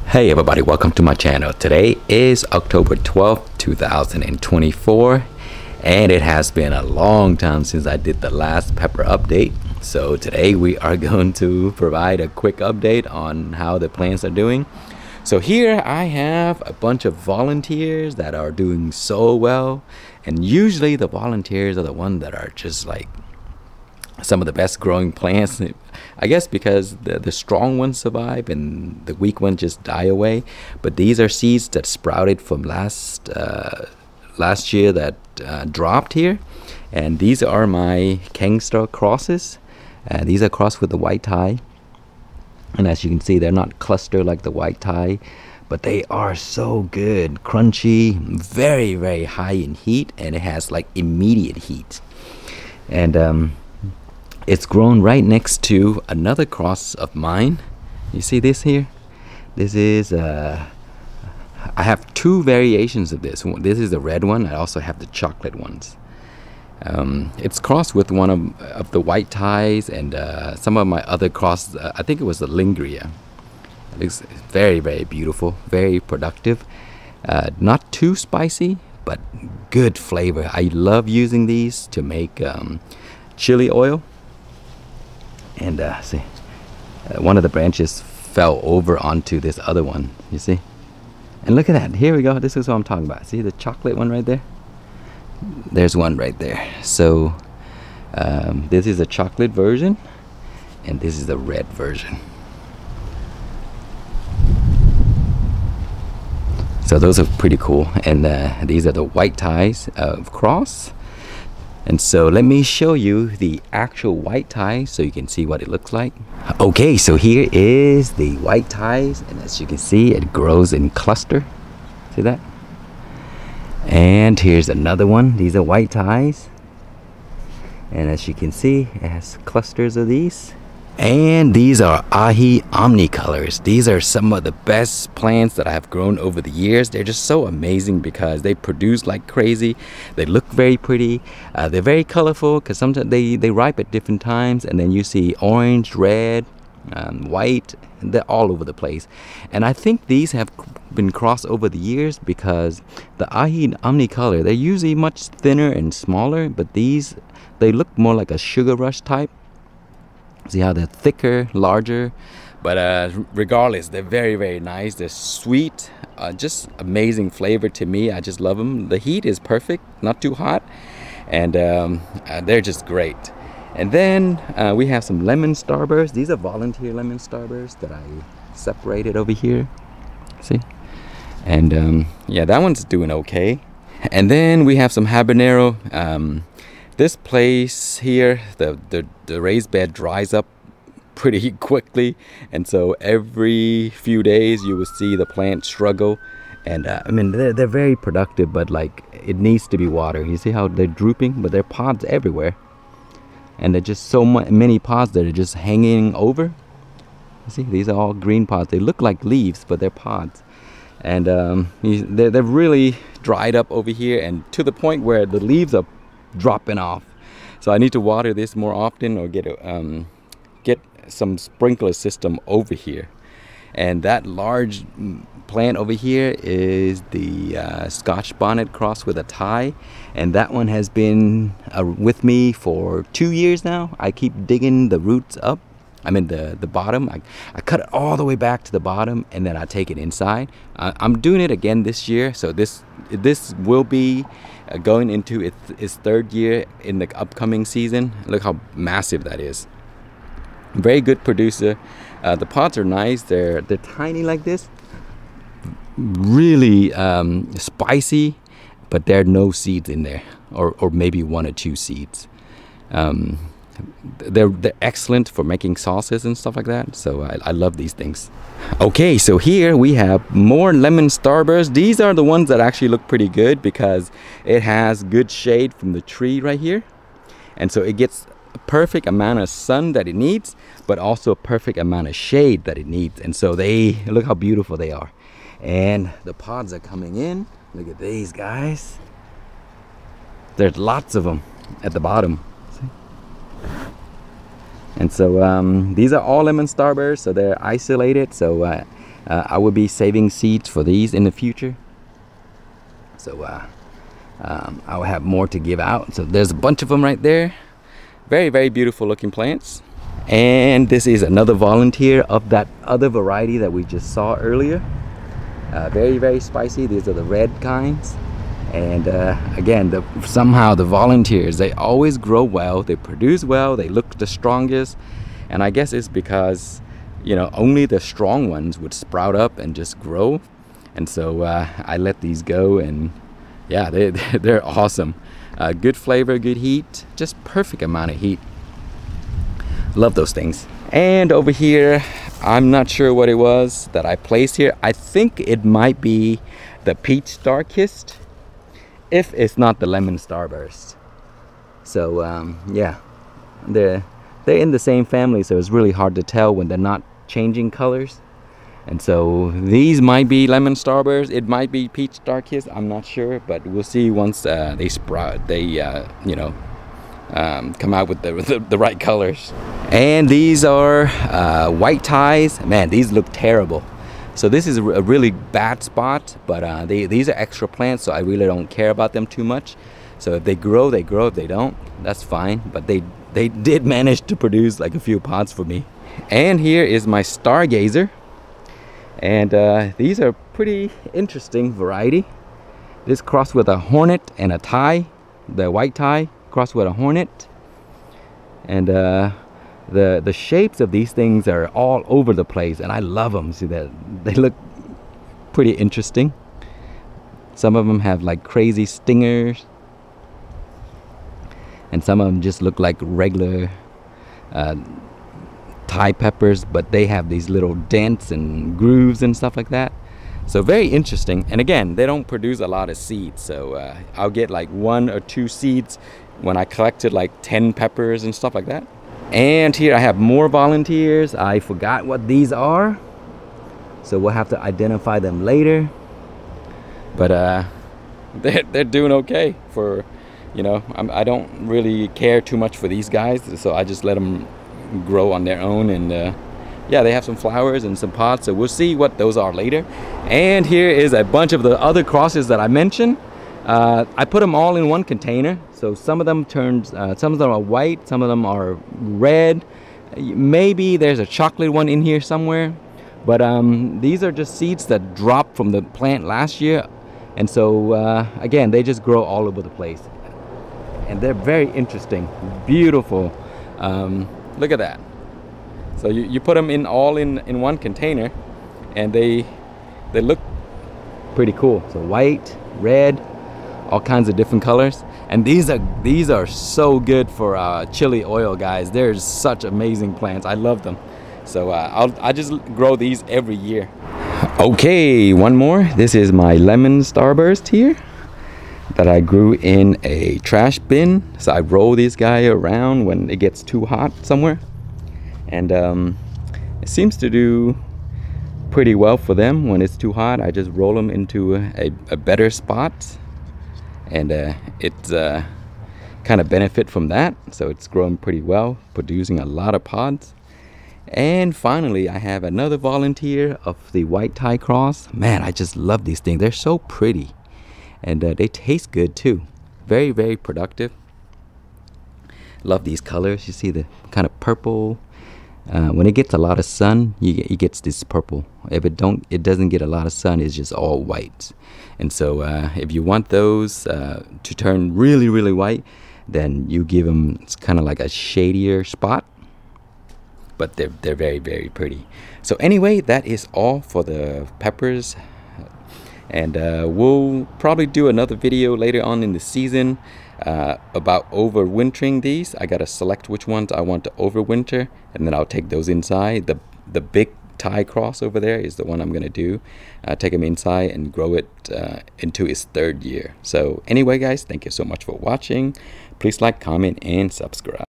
Hey everybody, welcome to my channel. Today is October 12th, 2024, and it has been a long time since I did the last pepper update. So today we are going to provide a quick update on how the plants are doing. So here I have a bunch of volunteers that are doing so well, and usually the volunteers are the ones that are just like some of the best growing plants, I guess, because the strong ones survive and the weak ones just die away. But these are seeds that sprouted from last year that dropped here, and these are my Khang crosses. These are crossed with the white Thai, and as you can see, they're not clustered like the white Thai, but they are so good, crunchy, very, very high in heat, and it has like immediate heat. And it's grown right next to another cross of mine. You see this here? This is I have two variations of this. This is the red one. I also have the chocolate ones. It's crossed with one of the white Thais and some of my other cross. I think it was the Lingria. It looks very, very beautiful, very productive. Not too spicy, but good flavor. I love using these to make chili oil. And see, one of the branches fell over onto this other one, you see? And look at that, here we go, this is what I'm talking about. See the chocolate one right there? There's one right there. So this is a chocolate version, and this is the red version. So those are pretty cool, and these are the white Thais of cross. And so let me show you the actual white Thai so you can see what it looks like. Okay, so here is the white Thais, and as you can see, it grows in cluster. See that? And here's another one. These are white Thais, and as you can see, it has clusters of these. And these are ahi omnicolors. These are some of the best plants that I have grown over the years. They're just so amazing because they produce like crazy. They look very pretty. They're very colorful because sometimes they ripe at different times, and then you see orange, red, white, and they're all over the place. And I think these have been crossed over the years because the ahi omnicolor, they're usually much thinner and smaller, but these, they look more like a sugar rush type. See how they're thicker, larger, but regardless, they're very, very nice. They're sweet, just amazing flavor to me. I just love them. The heat is perfect, not too hot, and they're just great. And then we have some lemon starbursts. These are volunteer lemon starbursts that I separated over here. See? And yeah, that one's doing okay. And then we have some habanero. This place here, the raised bed dries up pretty quickly, and so every few days you will see the plant struggle. And I mean, they're very productive, but like it needs to be water. You see how they're drooping, but there are pods everywhere, and they're just so many pods that are just hanging over. You see, these are all green pods. They look like leaves, but they're pods. And they're really dried up over here, and to the point where the leaves are dropping off. So I need to water this more often, or get some sprinkler system over here. And that large plant over here is the Scotch bonnet crossed with a Thai, and that one has been with me for 2 years now. I keep digging the roots up. I mean the bottom. I cut it all the way back to the bottom, and then I take it inside. I'm doing it again this year, so this will be going into its third year in the upcoming season. Look how massive that is. Very good producer. The pods are nice. They're tiny like this. Really spicy, but there are no seeds in there, or maybe 1 or 2 seeds. They're excellent for making sauces and stuff like that, so I love these things. Okay, so here we have more lemon starbursts. These are the ones that actually look pretty good because it has good shade from the tree right here, and so it gets a perfect amount of sun that it needs, but also a perfect amount of shade that it needs. And so they look how beautiful they are, and the pods are coming in. Look at these guys. There's lots of them at the bottom. And so these are all lemon starbursts, so they're isolated. So I will be saving seeds for these in the future. So I will have more to give out. So there's a bunch of them right there. Very, very beautiful looking plants. And this is another volunteer of that other variety that we just saw earlier. Very, very spicy. These are the red kinds. And again, somehow the volunteers, they always grow well, they produce well, they look the strongest. And I guess it's because, you know, only the strong ones would sprout up and just grow. And so I let these go, and yeah, they're awesome. Good flavor, good heat, just perfect amount of heat. Love those things. And over here, I'm not sure what it was that I placed here. I think it might be the peach star-kissed, if it's not the lemon starburst. So yeah, they're in the same family, so it's really hard to tell when they're not changing colors. And so these might be lemon starburst, it might be peach star-kissed, I'm not sure, but we'll see once they sprout, they you know, come out with the right colors. And these are white ties. Man, these look terrible. So this is a really bad spot, but these are extra plants, so I really don't care about them too much. So if they grow, they grow. If they don't, that's fine. But they did manage to produce like a few pods for me. And here is my stargazer. And these are pretty interesting variety. This crossed with a hornet and a tie, the white tie crossed with a hornet. And the shapes of these things are all over the place, and I love them. See that they look pretty interesting. Some of them have like crazy stingers, and some of them just look like regular Thai peppers, but they have these little dents and grooves and stuff like that. So very interesting. And again, they don't produce a lot of seeds, so I'll get like 1 or 2 seeds when I collected like 10 peppers and stuff like that. And here I have more volunteers. I forgot what these are, so we'll have to identify them later. But they're doing okay for, you know, I don't really care too much for these guys, so I just let them grow on their own. And yeah, they have some flowers and some pods, so we'll see what those are later. And here is a bunch of the other crosses that I mentioned. I put them all in one container, so some of them some of them are white, some of them are red, maybe there's a chocolate one in here somewhere, but these are just seeds that dropped from the plant last year. And so again, they just grow all over the place, and they're very interesting, beautiful. Look at that. So you put them all in one container, and they look pretty cool. So white, red, all kinds of different colors. And these are so good for chili oil, guys. They're such amazing plants. I love them. So I just grow these every year. Okay, one more. This is my lemon starburst here that I grew in a trash bin. So I roll this guy around when it gets too hot somewhere, and it seems to do pretty well for them when it's too hot. I just roll them into a better spot, and it's kind of benefit from that. So it's growing pretty well, producing a lot of pods. And finally, I have another volunteer of the white Thai cross. Man, I just love these things. They're so pretty, and they taste good too. Very, very productive. Love these colors. You see the kind of purple. When it gets a lot of sun, it gets this purple. If it doesn't get a lot of sun, it's just all white. And so if you want those to turn really, really white, then you give them, it's kind of like a shadier spot. But they're very, very pretty. So anyway, that is all for the peppers. And we'll probably do another video later on in the season about overwintering these. I gotta select which ones I want to overwinter, and then I'll take those inside. The big Thai cross over there is the one I'm gonna do. Take them inside and grow it into its 3rd year. So anyway, guys, thank you so much for watching. Please like, comment, and subscribe.